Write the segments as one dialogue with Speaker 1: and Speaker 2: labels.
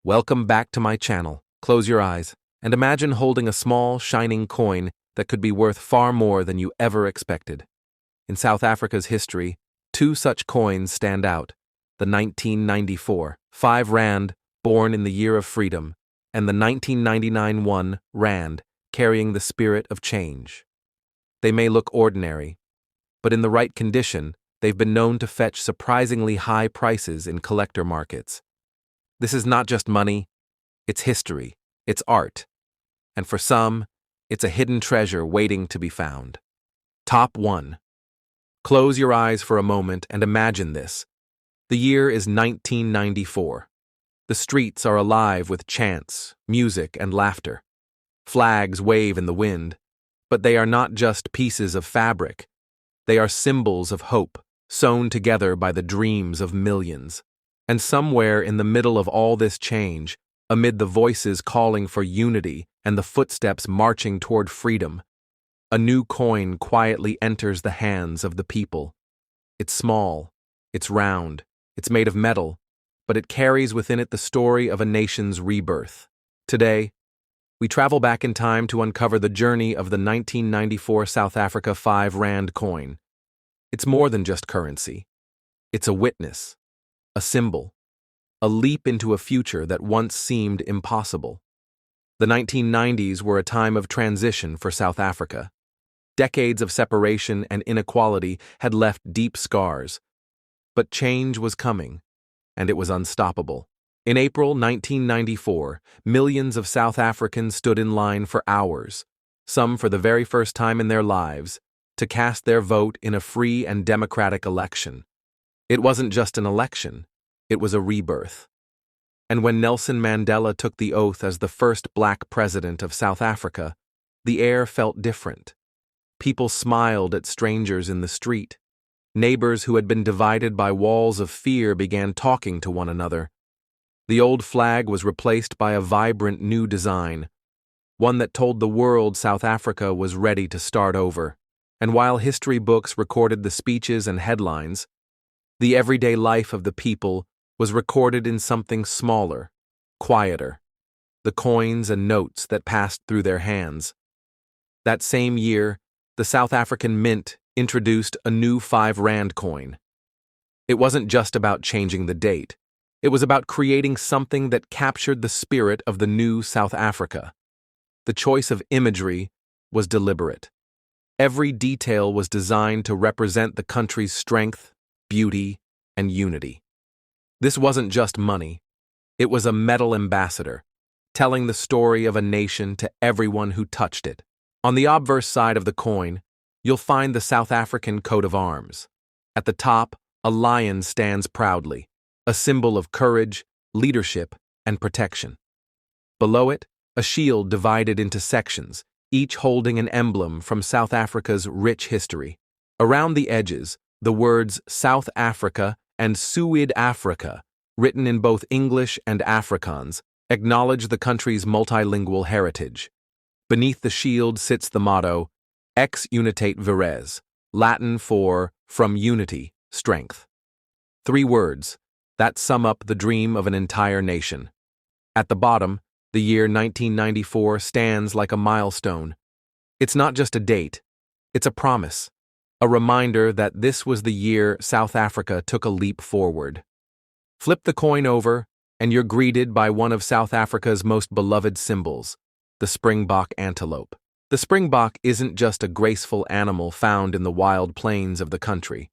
Speaker 1: Welcome back to my channel. Close your eyes and imagine holding a small, shining coin that could be worth far more than you ever expected. In South Africa's history, two such coins stand out: the 1994 5 Rand, born in the year of freedom, and the 1999 1 Rand, carrying the spirit of change. They may look ordinary, but in the right condition, they've been known to fetch surprisingly high prices in collector markets. This is not just money, it's history, it's art, and for some, it's a hidden treasure waiting to be found. Top 1. Close your eyes for a moment and imagine this. The year is 1994. The streets are alive with chants, music, and laughter. Flags wave in the wind, but they are not just pieces of fabric. They are symbols of hope, sewn together by the dreams of millions. And somewhere in the middle of all this change, amid the voices calling for unity and the footsteps marching toward freedom, a new coin quietly enters the hands of the people. It's small, it's round, it's made of metal, but it carries within it the story of a nation's rebirth. Today, we travel back in time to uncover the journey of the 1994 South Africa 5 Rand coin. It's more than just currency. It's a witness, a symbol, a leap into a future that once seemed impossible. The 1990s were a time of transition for South Africa. Decades of separation and inequality had left deep scars. But change was coming, and it was unstoppable. In April 1994, millions of South Africans stood in line for hours, some for the very first time in their lives, to cast their vote in a free and democratic election. It wasn't just an election, it was a rebirth. And when Nelson Mandela took the oath as the first black president of South Africa, the air felt different. People smiled at strangers in the street. Neighbors who had been divided by walls of fear began talking to one another. The old flag was replaced by a vibrant new design, one that told the world South Africa was ready to start over. And while history books recorded the speeches and headlines, the everyday life of the people was recorded in something smaller, quieter: the coins and notes that passed through their hands. That same year, the South African Mint introduced a new 5 Rand coin. It wasn't just about changing the date. It was about creating something that captured the spirit of the new South Africa. The choice of imagery was deliberate. Every detail was designed to represent the country's strength, beauty, and unity. This wasn't just money. It was a metal ambassador, telling the story of a nation to everyone who touched it. On the obverse side of the coin, you'll find the South African coat of arms. At the top, a lion stands proudly, a symbol of courage, leadership, and protection. Below it, a shield divided into sections, each holding an emblem from South Africa's rich history. Around the edges, the words South Africa and Suid-Afrika, written in both English and Afrikaans, acknowledge the country's multilingual heritage. Beneath the shield sits the motto, Ex unitate vires, Latin for from unity, strength. 3 words that sum up the dream of an entire nation. At the bottom, the year 1994 stands like a milestone. It's not just a date, it's a promise, a reminder that this was the year South Africa took a leap forward. Flip the coin over, and you're greeted by one of South Africa's most beloved symbols, the springbok antelope. The springbok isn't just a graceful animal found in the wild plains of the country.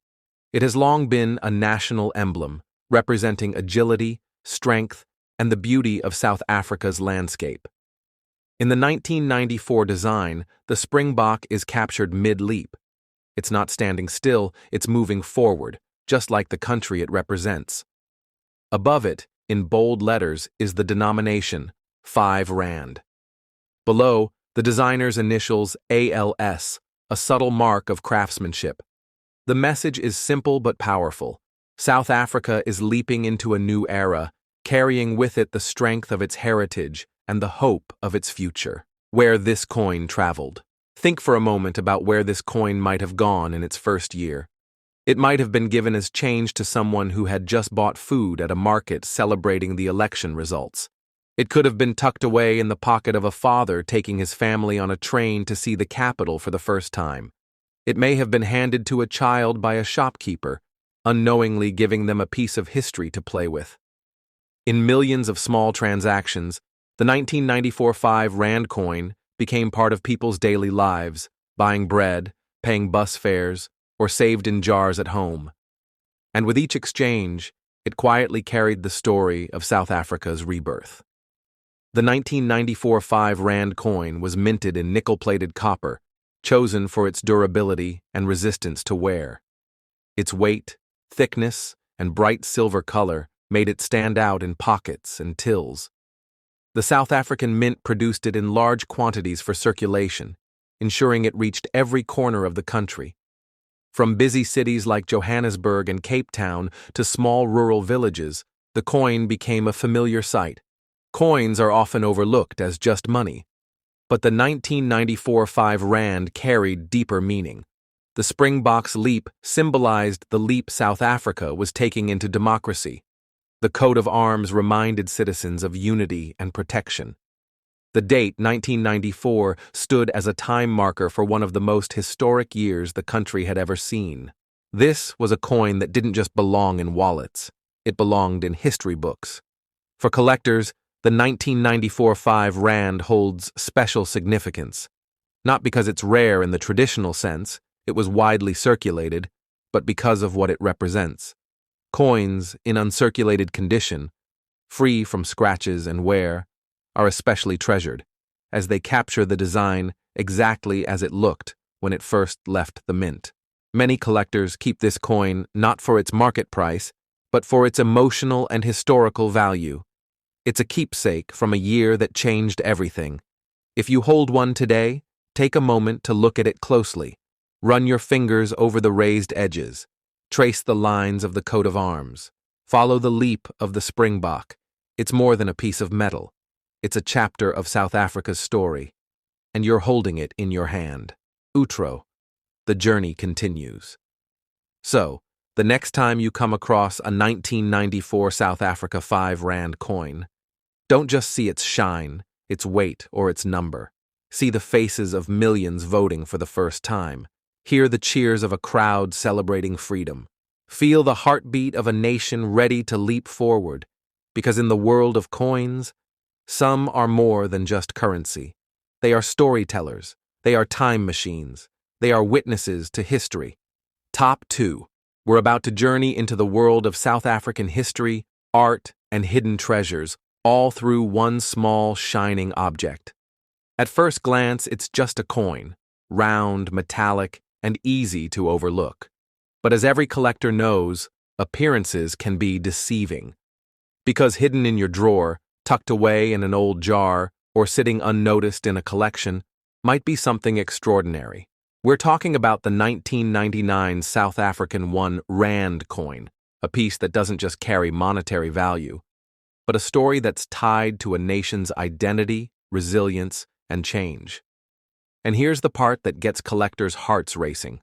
Speaker 1: It has long been a national emblem, representing agility, strength, and the beauty of South Africa's landscape. In the 1994 design, the springbok is captured mid-leap. It's not standing still, it's moving forward, just like the country it represents. Above it, in bold letters, is the denomination, 5 Rand. Below, the designer's initials ALS, a subtle mark of craftsmanship. The message is simple but powerful. South Africa is leaping into a new era, carrying with it the strength of its heritage and the hope of its future. Where this coin traveled. Think for a moment about where this coin might have gone in its first year. It might have been given as change to someone who had just bought food at a market celebrating the election results. It could have been tucked away in the pocket of a father taking his family on a train to see the capital for the first time. It may have been handed to a child by a shopkeeper, unknowingly giving them a piece of history to play with. In millions of small transactions, the 1994 5 Rand coin became part of people's daily lives, buying bread, paying bus fares, or saved in jars at home. And with each exchange, it quietly carried the story of South Africa's rebirth. The 1994 5 Rand coin was minted in nickel-plated copper, chosen for its durability and resistance to wear. Its weight, thickness, and bright silver color made it stand out in pockets and tills. The South African Mint produced it in large quantities for circulation, ensuring it reached every corner of the country. From busy cities like Johannesburg and Cape Town to small rural villages, the coin became a familiar sight. Coins are often overlooked as just money, but the 1994 5 Rand carried deeper meaning. The Springbok's leap symbolized the leap South Africa was taking into democracy. The coat of arms reminded citizens of unity and protection. The date, 1994, stood as a time marker for one of the most historic years the country had ever seen. This was a coin that didn't just belong in wallets, it belonged in history books. For collectors, the 1994 5 Rand holds special significance, not because it's rare in the traditional sense, it was widely circulated, but because of what it represents. Coins in uncirculated condition, free from scratches and wear, are especially treasured, as they capture the design exactly as it looked when it first left the mint. Many collectors keep this coin not for its market price, but for its emotional and historical value. It's a keepsake from a year that changed everything. If you hold one today, take a moment to look at it closely. Run your fingers over the raised edges. Trace the lines of the coat of arms. Follow the leap of the Springbok. It's more than a piece of metal. It's a chapter of South Africa's story. And you're holding it in your hand. Outro. The journey continues. So, the next time you come across a 1994 South Africa 5 Rand coin, don't just see its shine, its weight, or its number. See the faces of millions voting for the first time. Hear the cheers of a crowd celebrating freedom. Feel the heartbeat of a nation ready to leap forward, because in the world of coins, some are more than just currency. They are storytellers, they are time machines, they are witnesses to history. Top 2. We're about to journey into the world of South African history, art, and hidden treasures, all through one small, shining object. At first glance, it's just a coin, round, metallic, and easy to overlook. But as every collector knows, appearances can be deceiving. Because hidden in your drawer, tucked away in an old jar, or sitting unnoticed in a collection, might be something extraordinary. We're talking about the 1999 South African 1 Rand coin, a piece that doesn't just carry monetary value, but a story that's tied to a nation's identity, resilience, and change. And here's the part that gets collectors' hearts racing.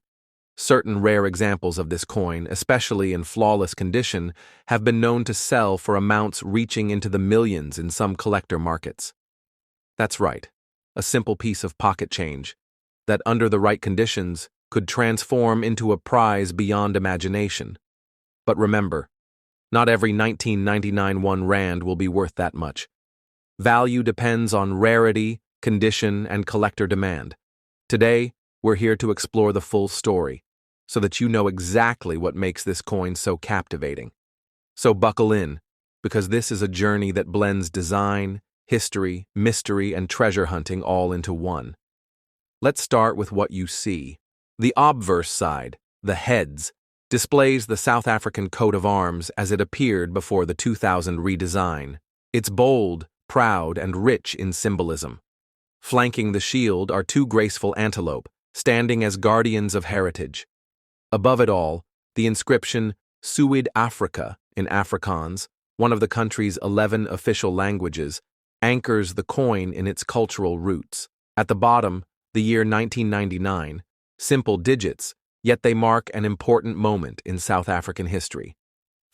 Speaker 1: Certain rare examples of this coin, especially in flawless condition, have been known to sell for amounts reaching into the millions in some collector markets. That's right, a simple piece of pocket change that, under the right conditions, could transform into a prize beyond imagination. But remember, not every 1999 1 Rand will be worth that much. Value depends on rarity, condition, and collector demand. Today, we're here to explore the full story, so that you know exactly what makes this coin so captivating. So buckle in, because this is a journey that blends design, history, mystery, and treasure hunting all into one. Let's start with what you see. The obverse side, the heads, displays the South African coat of arms as it appeared before the 2000 redesign. It's bold, proud, and rich in symbolism. Flanking the shield are two graceful antelope, standing as guardians of heritage. Above it all, the inscription Suid-Afrika in Afrikaans, one of the country's 11 official languages, anchors the coin in its cultural roots. At the bottom, the year 1999, simple digits, yet they mark an important moment in South African history.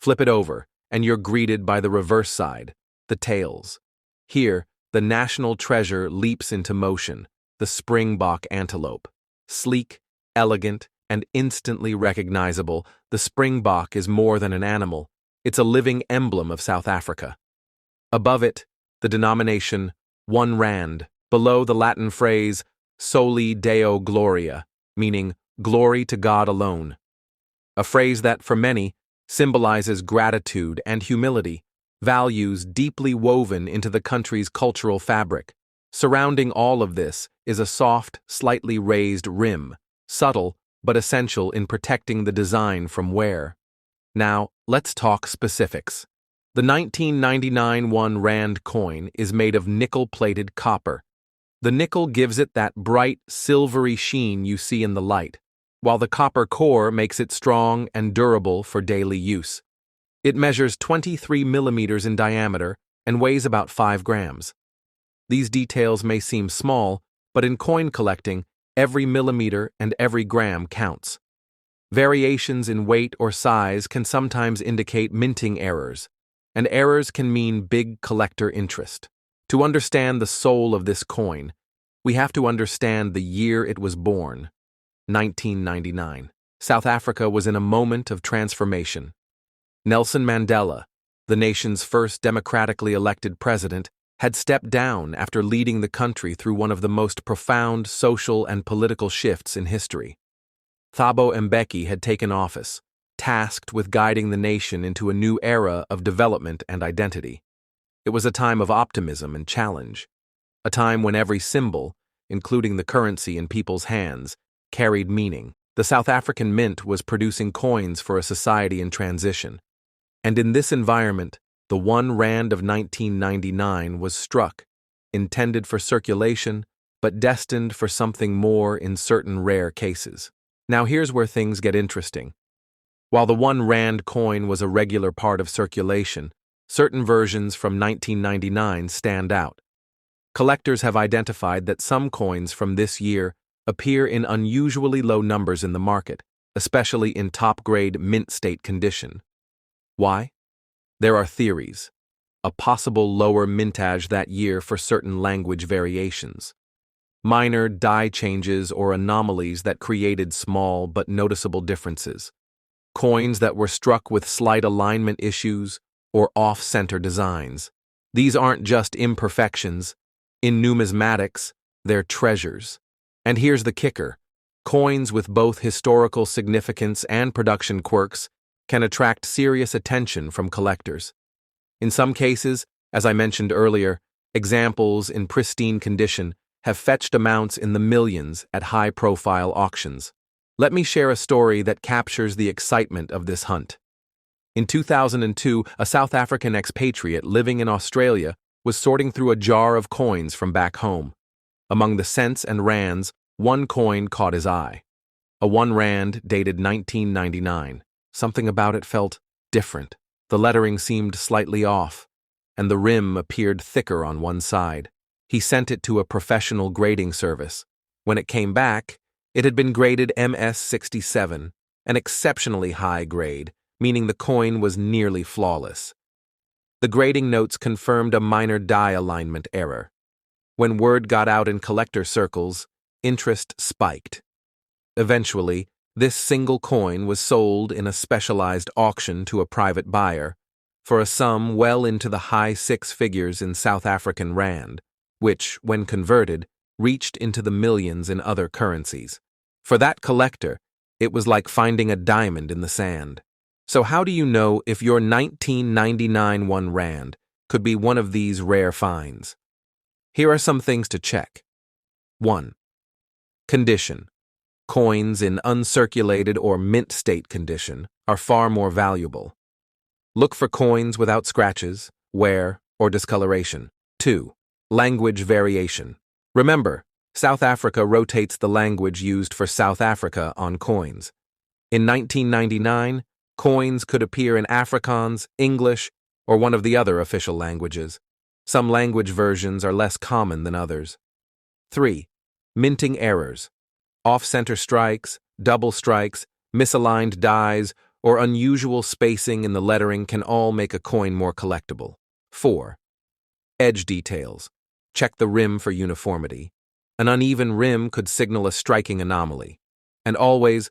Speaker 1: Flip it over, and you're greeted by the reverse side, the tails. Here, the national treasure leaps into motion, the springbok antelope. Sleek, elegant, and instantly recognizable, the springbok is more than an animal. It's a living emblem of South Africa. Above it, the denomination, 1 rand, below the Latin phrase, soli Deo gloria, meaning glory to God alone. A phrase that, for many, symbolizes gratitude and humility, values deeply woven into the country's cultural fabric. Surrounding all of this is a soft, slightly raised rim, subtle but essential in protecting the design from wear. Now, let's talk specifics. The 1999 1 rand coin is made of nickel-plated copper. The nickel gives it that bright, silvery sheen you see in the light, while the copper core makes it strong and durable for daily use. It measures 23 millimeters in diameter and weighs about 5 grams. These details may seem small, but in coin collecting, every millimeter and every gram counts. Variations in weight or size can sometimes indicate minting errors, and errors can mean big collector interest. To understand the soul of this coin, we have to understand the year it was born, 1999. South Africa was in a moment of transformation. Nelson Mandela, the nation's first democratically elected president, had stepped down after leading the country through one of the most profound social and political shifts in history. Thabo Mbeki had taken office, tasked with guiding the nation into a new era of development and identity. It was a time of optimism and challenge, a time when every symbol, including the currency in people's hands, carried meaning. The South African Mint was producing coins for a society in transition. And in this environment, the 1 rand of 1999 was struck, intended for circulation, but destined for something more in certain rare cases. Now here's where things get interesting. While the 1 rand coin was a regular part of circulation, certain versions from 1999 stand out. Collectors have identified that some coins from this year appear in unusually low numbers in the market, especially in top-grade mint state condition. Why? There are theories. A possible lower mintage that year for certain language variations. Minor die changes or anomalies that created small but noticeable differences. Coins that were struck with slight alignment issues or off-center designs. These aren't just imperfections. In numismatics, they're treasures. And here's the kicker. Coins with both historical significance and production quirks can attract serious attention from collectors. In some cases, as I mentioned earlier, examples in pristine condition have fetched amounts in the millions at high-profile auctions. Let me share a story that captures the excitement of this hunt. In 2002, a South African expatriate living in Australia was sorting through a jar of coins from back home. Among the cents and rands, one coin caught his eye. A 1 rand dated 1999. Something about it felt different. The lettering seemed slightly off, and the rim appeared thicker on one side. He sent it to a professional grading service. When it came back, it had been graded MS67, an exceptionally high grade, meaning the coin was nearly flawless. The grading notes confirmed a minor die alignment error. When word got out in collector circles, interest spiked. Eventually, this single coin was sold in a specialized auction to a private buyer for a sum well into the high 6 figures in South African rand, which, when converted, reached into the millions in other currencies. For that collector, it was like finding a diamond in the sand. So how do you know if your 1999 1 rand could be one of these rare finds? Here are some things to check. 1. Condition. Coins in uncirculated or mint state condition are far more valuable. Look for coins without scratches, wear, or discoloration. 2. Language variation. Remember, South Africa rotates the language used for South Africa on coins. In 1999, coins could appear in Afrikaans, English, or one of the other official languages. Some language versions are less common than others. 3. Minting errors. Off-center strikes, double strikes, misaligned dies, or unusual spacing in the lettering can all make a coin more collectible. 4. Edge details. Check the rim for uniformity. An uneven rim could signal a striking anomaly. And always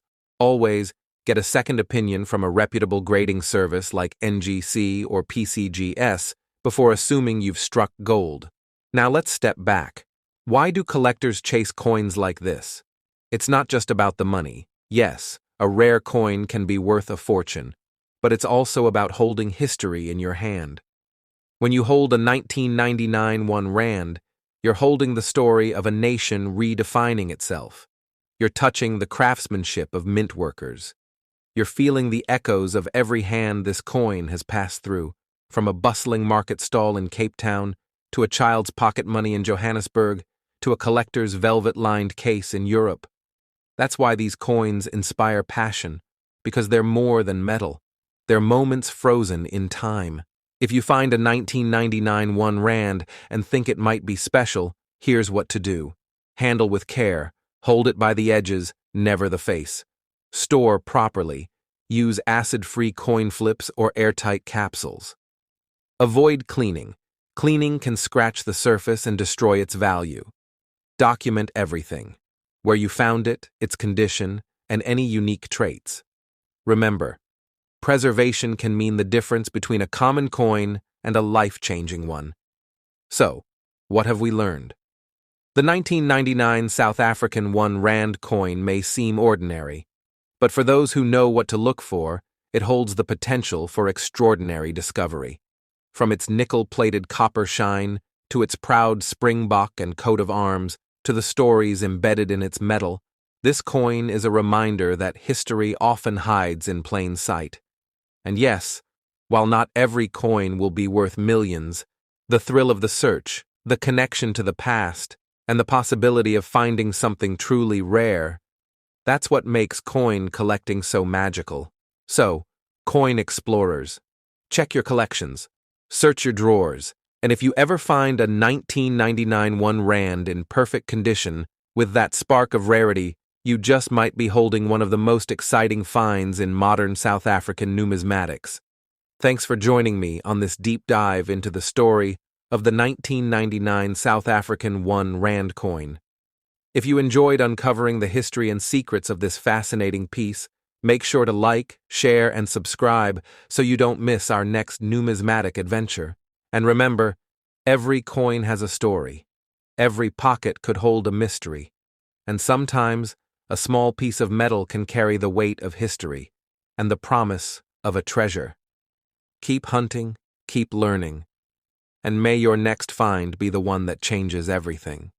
Speaker 1: get a second opinion from a reputable grading service like NGC or PCGS before assuming you've struck gold. Now let's step back. Why do collectors chase coins like this? It's not just about the money. Yes, a rare coin can be worth a fortune, but it's also about holding history in your hand. When you hold a 1999 1 rand, you're holding the story of a nation redefining itself. You're touching the craftsmanship of mint workers. You're feeling the echoes of every hand this coin has passed through, from a bustling market stall in Cape Town, to a child's pocket money in Johannesburg, to a collector's velvet-lined case in Europe. That's why these coins inspire passion, because they're more than metal. They're moments frozen in time. If you find a 1999 1 rand and think it might be special, here's what to do. Handle with care. Hold it by the edges, never the face. Store properly. Use acid-free coin flips or airtight capsules. Avoid cleaning. Cleaning can scratch the surface and destroy its value. Document everything. Where you found it, its condition, and any unique traits. Remember, preservation can mean the difference between a common coin and a life-changing one. So, what have we learned? The 1999 South African 1 rand coin may seem ordinary, but for those who know what to look for, it holds the potential for extraordinary discovery. From its nickel-plated copper shine, to its proud springbok and coat of arms, to the stories embedded in its metal, this coin is a reminder that history often hides in plain sight. And yes, while not every coin will be worth millions, the thrill of the search, the connection to the past, and the possibility of finding something truly rare, that's what makes coin collecting so magical. So, coin explorers, check your collections, search your drawers, and if you ever find a 1999 1 rand in perfect condition with that spark of rarity, you just might be holding one of the most exciting finds in modern South African numismatics. Thanks for joining me on this deep dive into the story of the 1999 South African 1 rand coin. If you enjoyed uncovering the history and secrets of this fascinating piece, make sure to like, share, and subscribe so you don't miss our next numismatic adventure. And remember, every coin has a story. Every pocket could hold a mystery. And sometimes, a small piece of metal can carry the weight of history and the promise of a treasure. Keep hunting, keep learning, and may your next find be the one that changes everything.